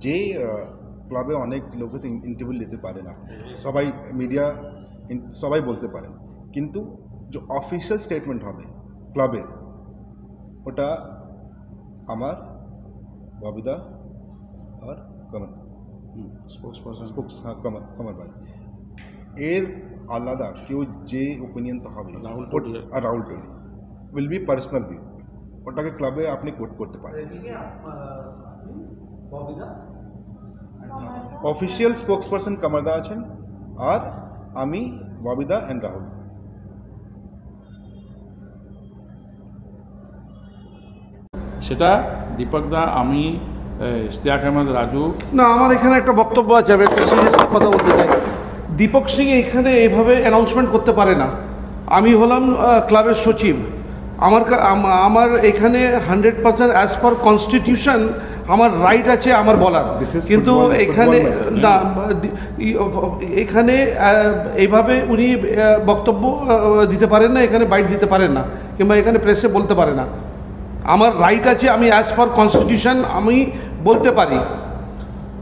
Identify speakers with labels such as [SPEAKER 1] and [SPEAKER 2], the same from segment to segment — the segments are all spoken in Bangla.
[SPEAKER 1] যে ক্লাবে অনেক লোকে তো ইন্টারভিউ নিতে পারে না, সবাই মিডিয়া সবাই বলতে পারেন, কিন্তু যে অফিসিয়াল স্টেটমেন্ট হবে ক্লাবের, ওটা আমার ববিদা আর কমর কমর ভাই, এর আলাদা কেউ যে ওপিনিয়ন তো হবে রাহুল টোলি উইল বি পার্সোনাল ভিউ, ওটাকে ক্লাবে আপনি কোট করতে পারেন। অফিসিয়াল স্পোক্সপারসন কমরদা আছেন আর আমি ববিদা অ্যান্ড রাহুল।
[SPEAKER 2] সেটা দীপকদা, আমি, ইশতিয়াক আহমেদ রাজু।
[SPEAKER 3] না, আমার এখানে একটা বক্তব্য আছে, আমি একটা সিরিয়াস কথা বলতে চাই। দীপক সিং এখানে এইভাবে অ্যানাউন্সমেন্ট করতে পারে না। আমি হলাম ক্লাবের সচিব, আমার এখানে 100% অ্যাজ পার কনস্টিটিউশন আমার রাইট আছে আমার বলার, কিন্তু এখানে না, এখানে এইভাবে উনি বক্তব্য দিতে পারেন না, এখানে বাইট দিতে পারেন না, কিংবা এখানে প্রেসে বলতে পারে না। আমার রাইট আছে, আমি অ্যাজ পার কনস্টিটিউশন আমি বলতে পারি।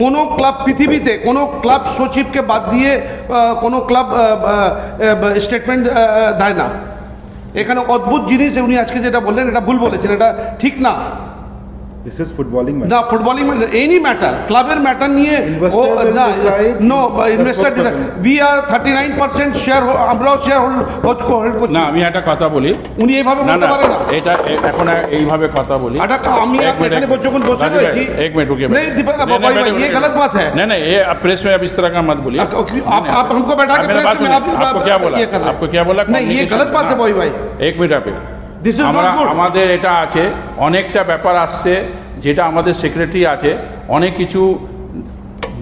[SPEAKER 3] কোনো ক্লাব পৃথিবীতে কোনো ক্লাব সচিবকে বাদ দিয়ে কোনো ক্লাব স্টেটমেন্ট দেয় না। এখানে অদ্ভুত জিনিস উনি আজকে যেটা বললেন এটা ভুল বলেছেন, এটা ঠিক না।
[SPEAKER 1] This is footballing matter.
[SPEAKER 3] না, ফুটবলিং এনি ম্যাটার, ক্লাবের ম্যাটার নিয়ে no investor we are 39% share, আমরাও শেয়ার হোল্ড করছি
[SPEAKER 2] না। আমি একটা কথা বলি,
[SPEAKER 3] উনি এইভাবে বলতে পারেন না।
[SPEAKER 2] এটা এখন এইভাবে কথা বলি,
[SPEAKER 3] আমি এখানে যখন বসে রয়েছি,
[SPEAKER 2] एक मिनट रुकिए,
[SPEAKER 3] नहीं दीपक भाई, ये गलत बात है।
[SPEAKER 2] नहीं नहीं, ये प्रेस में अब इस तरह का मत बोलिए।
[SPEAKER 3] आप हमको बैठा के प्रेस में
[SPEAKER 2] आपको क्या बोला, आपको क्या बोला?
[SPEAKER 3] नहीं, ये गलत बात है भाई।
[SPEAKER 2] एक मिनट আপনি,
[SPEAKER 3] দিস ইজ নট গুড।
[SPEAKER 2] আমাদের এটা আছে, অনেকটা ব্যাপার আসছে যেটা আমাদের সেক্রেটারি আছে, অনেক কিছু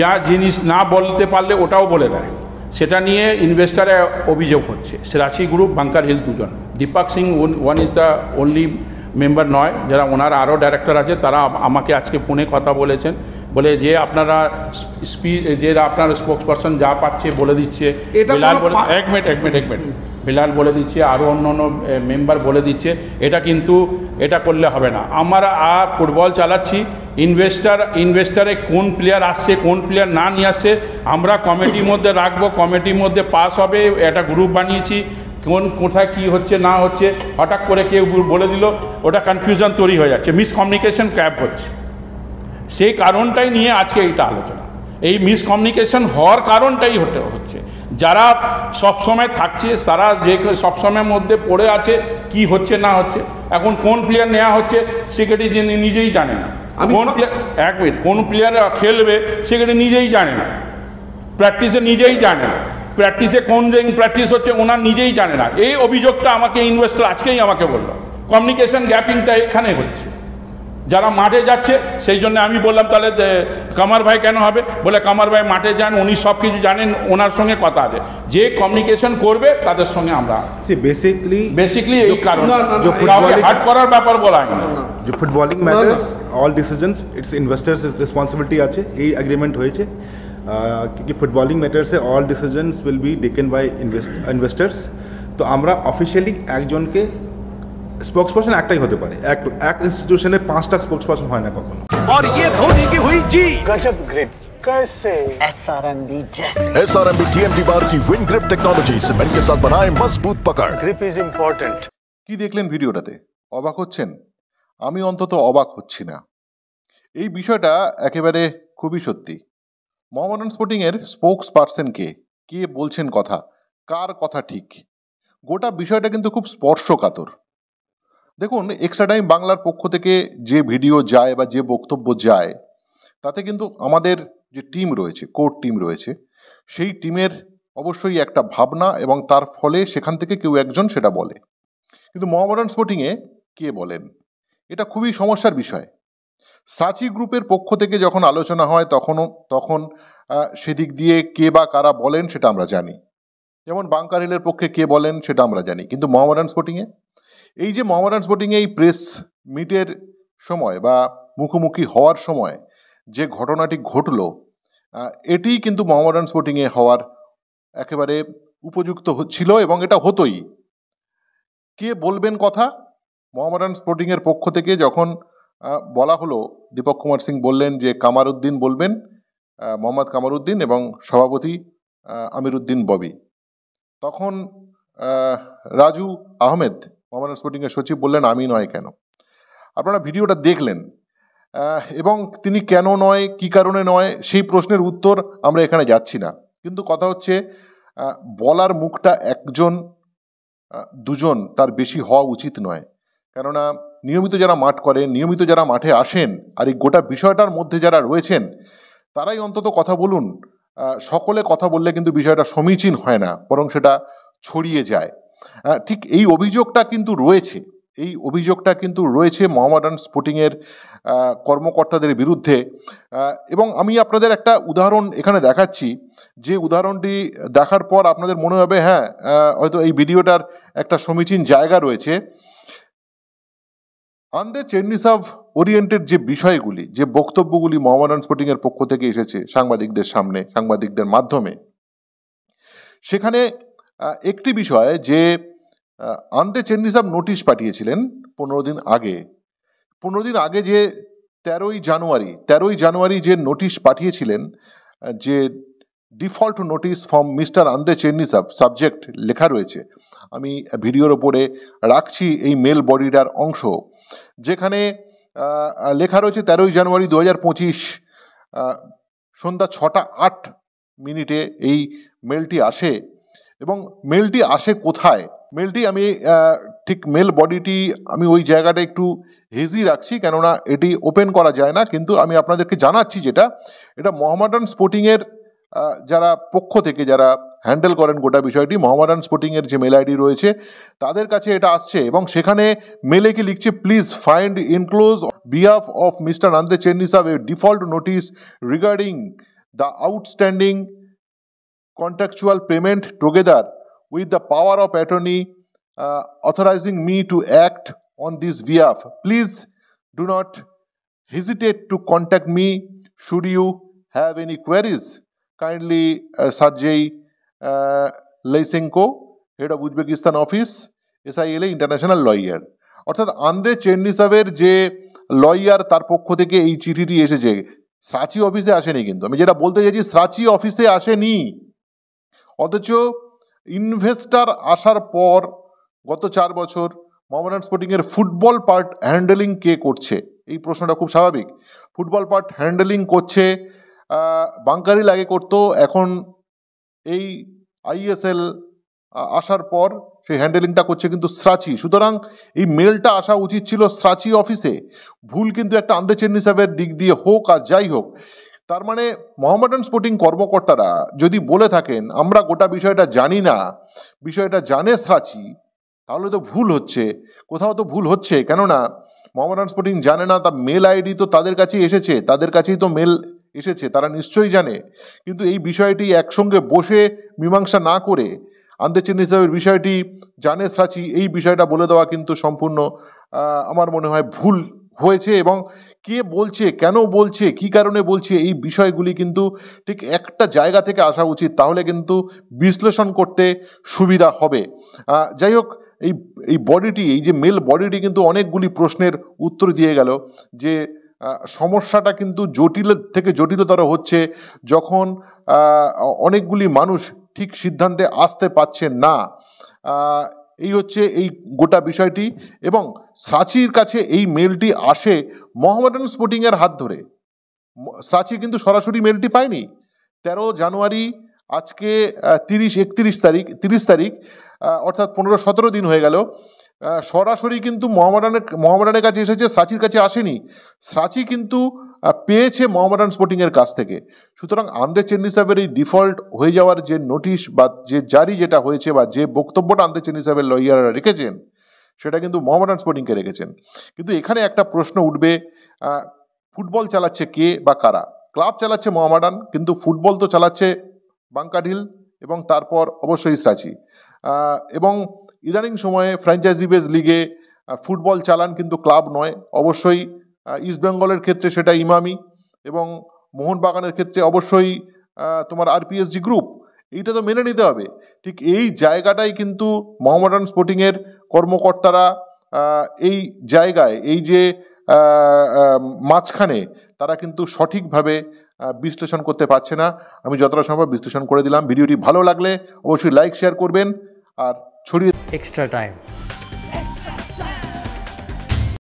[SPEAKER 2] যা জিনিস না বলতে পারলে ওটাও বলে দেয়, সেটা নিয়ে ইনভেস্টারে অভিযোগ হচ্ছে। সেরাশি গ্রুপ, বাংকার হিল দুজন, Deepak Singh one is the only member নয়, যারা ওনার আরও ডাইরেক্টর আছে, তারা আমাকে আজকে ফোনে কথা বলেছেন, বলে যে আপনারা যে আপনার স্পোক্সপারসন যা পাচ্ছে বলে দিচ্ছে, বিলাল বলে, এক মিনিট বিলাল বলে দিচ্ছে, আরও অন্য অন্য মেম্বার বলে দিচ্ছে, এটা কিন্তু এটা করলে হবে না। আমরা আর ফুটবল চালাচ্ছি, ইনভেস্টারে কোন প্লেয়ার আসছে কোন প্লেয়ার না নিয়ে আসছে আমরা কমিটির মধ্যে রাখবো, কমিটির মধ্যে পাস হবে, একটা গ্রুপ বানিয়েছি, কোথায় কী হচ্ছে না হচ্ছে হঠাৎ করে কেউ বলে দিল, ওটা কনফিউশন তৈরি হয়ে যাচ্ছে, মিসকমিউনিকেশন ক্যাপ হচ্ছে। সেই কারণটাই নিয়ে আজকে এইটা আলোচনা। এই মিসকমিউনিকেশন হওয়ার কারণটাই হচ্ছে, যারা সবসময় থাকছে, তারা যে সবসময়ের মধ্যে পড়ে আছে কি হচ্ছে না হচ্ছে। এখন কোন প্লেয়ার নেওয়া হচ্ছে সেক্রেটারি নিজেই জানে না, কোন প্লেয়ার, এক মিনিট, কোন প্লেয়ার খেলবে সেক্রেটারি নিজেই জানে না, প্র্যাকটিসে নিজেই জানে না, প্র্যাকটিসে কোন দিন প্র্যাকটিস হচ্ছে ওনার নিজেই জানে না। এই অভিযোগটা আমাকে ইনভেস্টর আজকেই আমাকে বলল, কমিউনিকেশন গ্যাপিংটা এখানে হচ্ছে। যারা মাঠে যাচ্ছে সেই জন্য আমি বললাম তাহলে কামার ভাই কেন হবে, বলে কামার ভাই মাঠে যান, উনি সব কিছু জানেন, ওনার সঙ্গে কথা আছে, যে কমিউনিকেশন করবে তাদের সঙ্গে আমরা বেসিকলি এই কারণ হাট করার ব্যাপার বলা হয় না।
[SPEAKER 1] যে footballing matters all decisions it's investors responsibility আছে, এই এগ্রিমেন্ট হয়েছে कि फुटबॉलिंग मैटर्स से all decisions will be taken by investors. तो আমরা অফিশিয়ালি একজনকে স্পোক্সপারসন একটাই হতে পারে, এক ইনস্টিটিউশনে 5টা স্পোক্সপারসন হয় না কখনো।
[SPEAKER 4] और ये धोनी की हुई जी
[SPEAKER 5] गजब ग्रिप कैसे
[SPEAKER 6] SRMB जैसे
[SPEAKER 5] SRMB TMT बार की विंग ग्रिप टेक्नोलॉजी सीमेंट के साथ बनाए मजबूत पकड़। Grip is important.
[SPEAKER 7] কি দেখলেন ভিডিওটাতে? অবাক হচ্ছেন? আমি অন্তত অবাক হচ্ছি না। এই বিষয়টা একেবারে খুবই সত্যি। মোহামেডান স্পোর্টিংয়ের স্পোক্স পার্সনকে কে বলছেন কথা, কার কথা ঠিক, গোটা বিষয়টা কিন্তু খুব স্পর্শকাতর। দেখুন, এক্সট্রা টাইম বাংলার পক্ষ থেকে যে ভিডিও যায় বা যে বক্তব্য যায়, তাতে কিন্তু আমাদের যে টিম রয়েছে, কোর টিম রয়েছে, সেই টিমের অবশ্যই একটা ভাবনা এবং তার ফলে সেখান থেকে কেউ একজন সেটা বলে। কিন্তু মোহামেডান স্পোর্টিংয়ে কে বলেন, এটা খুবই সমস্যার বিষয়। সাচি গ্রুপের পক্ষ থেকে যখন আলোচনা হয় তখন সেদিক দিয়ে কে বা কারা বলেন সেটা আমরা জানি, যেমন বাংকার হিলের পক্ষে কে বলেন সেটা আমরা জানি। কিন্তু মোহামেডান স্পোর্টিংয়ে এই যে মোহামেডান স্পোর্টিংয়ে এই প্রেস মিটের সময় বা মুখোমুখি হওয়ার সময় যে ঘটনাটি ঘটল, এটি কিন্তু মোহামেডান স্পোর্টিংয়ে হওয়ার একেবারে উপযুক্ত ছিল এবং এটা হতোই। কে বলবেন কথা? মোহামেডান স্পোর্টিংয়ের পক্ষ থেকে যখন বলা হলো, দীপক কুমার সিং বললেন যে কামারউদ্দিন বলবেন, মোহাম্মদ কামারউদ্দিন, এবং সভাপতি আমিরউদ্দিন ববি। তখন রাজু আহমেদ, মোহামেডান স্পোর্টিংয়ের সচিব, বললেন আমি নয় কেন। আপনারা ভিডিওটা দেখলেন, এবং তিনি কেন নয়, কী কারণে নয়, সেই প্রশ্নের উত্তর আমরা এখানে যাচ্ছি না। কিন্তু কথা হচ্ছে, বলার মুখটা একজন, দুজন, তার বেশি হওয়া উচিত নয়। কেননা নিয়মিত যারা মাঠ করেন, নিয়মিত যারা মাঠে আসেন, আর এই গোটা বিষয়টার মধ্যে যারা রয়েছেন, তারাই অন্তত কথা বলুন। সকলে কথা বললে কিন্তু বিষয়টা সমীচীন হয় না, বরং সেটা ছড়িয়ে যায়। ঠিক এই অভিযোগটা কিন্তু রয়েছে, এই অভিযোগটা কিন্তু রয়েছে মোহামেডান স্পোর্টিংয়ের কর্মকর্তাদের বিরুদ্ধে। এবং আমি আপনাদের একটা উদাহরণ এখানে দেখাচ্ছি, যে উদাহরণটি দেখার পর আপনাদের মনে হবে হ্যাঁ, হয়তো এই ভিডিওটার একটা সমীচীন জায়গা রয়েছে। আন্দে চেন্নিসাভ ওরিয়েন্টেড যে বিষয়গুলি, যে বক্তব্যগুলি মোহামেডান স্পোর্টিংয়ের পক্ষ থেকে এসেছে সাংবাদিকদের সামনে, সাংবাদিকদের মাধ্যমে, সেখানে একটি বিষয় যে আন্দে চেন্নিসাভ নোটিশ পাঠিয়েছিলেন 15 দিন আগে। 15 দিন আগে যে 13ই জানুয়ারি যে নোটিশ পাঠিয়েছিলেন, যে ডিফল্ট নোটিশ ফ্রম মিস্টার আন্দে চেন্নিসাভ, সাবজেক্ট লেখা রয়েছে, আমি ভিডিওর ওপরে রাখছি এই মেল বডিটার অংশ, যেখানে লেখা রয়েছে 13ই জানুয়ারি 2025 সন্ধ্যা 6টা 8 মিনিটে এই মেলটি আসে। এবং মেলটি আসে কোথায়? মেলটি আমি ঠিক মেল বডিটি আমি ওই জায়গাটা একটু হেজি রাখছি, কেননা এটি ওপেন করা যায় না। কিন্তু আমি আপনাদেরকে জানাচ্ছি, যেটা এটা মোহামেডান স্পোর্টিংয়ের যারা পক্ষ থেকে যারা হ্যান্ডেল করেন গোটা বিষয়টি, মোহামেডান স্পোর্টিংয়ের যে মেল আইডি রয়েছে তাদের কাছে এটা আসছে। এবং সেখানে মেলে কি লিখছে, please find enclose behalf of mister আন্দে চেন্নিসাভ a default notice regarding the outstanding contractual payment together with the power of attorney authorizing me to act on this behalf. Please do not hesitate to contact me should you have any queries. Kindly Sergey Lysenko, head of Uzbekistan office, SILA international lawyer. অর্থাৎ আন্দ্রে চেন্নিসাভের যে লয়ার, তার পক্ষ থেকে এই চিঠিটি এসেছে। সাচি অফিসে আসেনি, কিন্তু আমি যেটা বলতে চাইছি, সাচি অফিসে আসেনি। অথচ ইনভেস্টার আসার পর গত 4 বছর মোহামেডান স্পোর্টিংয়ের ফুটবল পার্ট হ্যান্ডেলিং কে করছে? এই প্রশ্নটা খুব স্বাভাবিক। ফুটবল পার্ট হ্যান্ডেলিং করছে, বাঙ্কারি লাগে করতো, এখন এই ISL আসার পর সেই হ্যান্ডেলিংটা করছে কিন্তু সাচি। সুতরাং এই মেলটা আসা উচিত ছিল সাচি অফিসে। ভুল কিন্তু একটা আন্দে চেন্নিসাভের দিক দিয়ে হোক আর যাই হোক, তার মানে মোহামেডান স্পোর্টিং কর্মকর্তারা যদি বলে থাকেন আমরা গোটা বিষয়টা জানি না, বিষয়টা জানে সাচি, তাহলে তো ভুল হচ্ছে, কোথাও তো ভুল হচ্ছে। কেননা মোহামেডান স্পোর্টিং জানে না, তা মেল আইডি তো তাদের কাছেই এসেছে, তাদের কাছেই তো মেল এসেছে, তারা নিশ্চয়ই জানে। কিন্তু এই বিষয়টি একসঙ্গে বসে মীমাংসা না করে আন্দে চেন্নিসাভের বিষয়টি জানে সাচি, এই বিষয়টা বলে দেওয়া কিন্তু সম্পূর্ণ আমার মনে হয় ভুল হয়েছে। এবং কে বলছে, কেন বলছে, কি কারণে বলছে, এই বিষয়গুলি কিন্তু ঠিক একটা জায়গা থেকে আসা উচিত, তাহলে কিন্তু বিশ্লেষণ করতে সুবিধা হবে। যাই হোক, এই বডিটি, এই যে মেল বডিটি কিন্তু অনেকগুলি প্রশ্নের উত্তর দিয়ে গেল, যে সমস্যাটা কিন্তু জটিল থেকে জটিলতর হচ্ছে যখন অনেকগুলি মানুষ ঠিক সিদ্ধান্তে আসতে পারছেন না। এই হচ্ছে এই গোটা বিষয়টি। এবং সাচির কাছে এই মেলটি আসে মোহামেডান স্পোর্টিংয়ের হাত ধরে। সাচি কিন্তু সরাসরি মেলটি পায়নি। 13 জানুয়ারি, আজকে 30 তারিখ, অর্থাৎ 15-17 দিন হয়ে গেল। সরাসরি কিন্তু মোহামেডানের কাছে এসেছে, সাচির কাছে আসেনি। সাচি কিন্তু পেয়েছে মোহামেডান স্পোর্টিংয়ের কাছ থেকে। সুতরাং আন্দে চেন্নিসাভের এই ডিফল্ট হয়ে যাওয়ার যে নোটিশ বা যে জারি যেটা হয়েছে, বা যে বক্তব্যটা আন্দে চেন্নিসাভের লয়াররা রেখেছেন, সেটা কিন্তু মোহামেডান স্পোর্টিংকে রেখেছেন। কিন্তু এখানে একটা প্রশ্ন উঠবে, ফুটবল চালাচ্ছে কে বা কারা? ক্লাব চালাচ্ছে মোহামেডান, কিন্তু ফুটবল তো চালাচ্ছে বাঙ্কাঢিল এবং তারপর অবশ্যই সাচি। এবং ইদানিং সময়ে ফ্র্যাঞ্চাইজি বেস লিগে ফুটবল চালান কিন্তু ক্লাব নয়, অবশ্যই ইস্টবেঙ্গলের ক্ষেত্রে সেটা ইমামি, এবং মোহনবাগানের ক্ষেত্রে অবশ্যই তোমার RPSG গ্রুপ। এইটা তো মেনে নিতে হবে। ঠিক এই জায়গাটাই কিন্তু মোহামেডান স্পোর্টিংয়ের কর্মকর্তারা এই জায়গায়, এই যে মাঝখানে তারা কিন্তু সঠিকভাবে বিশ্লেষণ করতে পারছে না। আমি যতটা সম্ভব বিশ্লেষণ করে দিলাম। ভিডিওটি ভালো লাগলে অবশ্যই লাইক শেয়ার করবেন আর ছড়িয়ে
[SPEAKER 8] extra time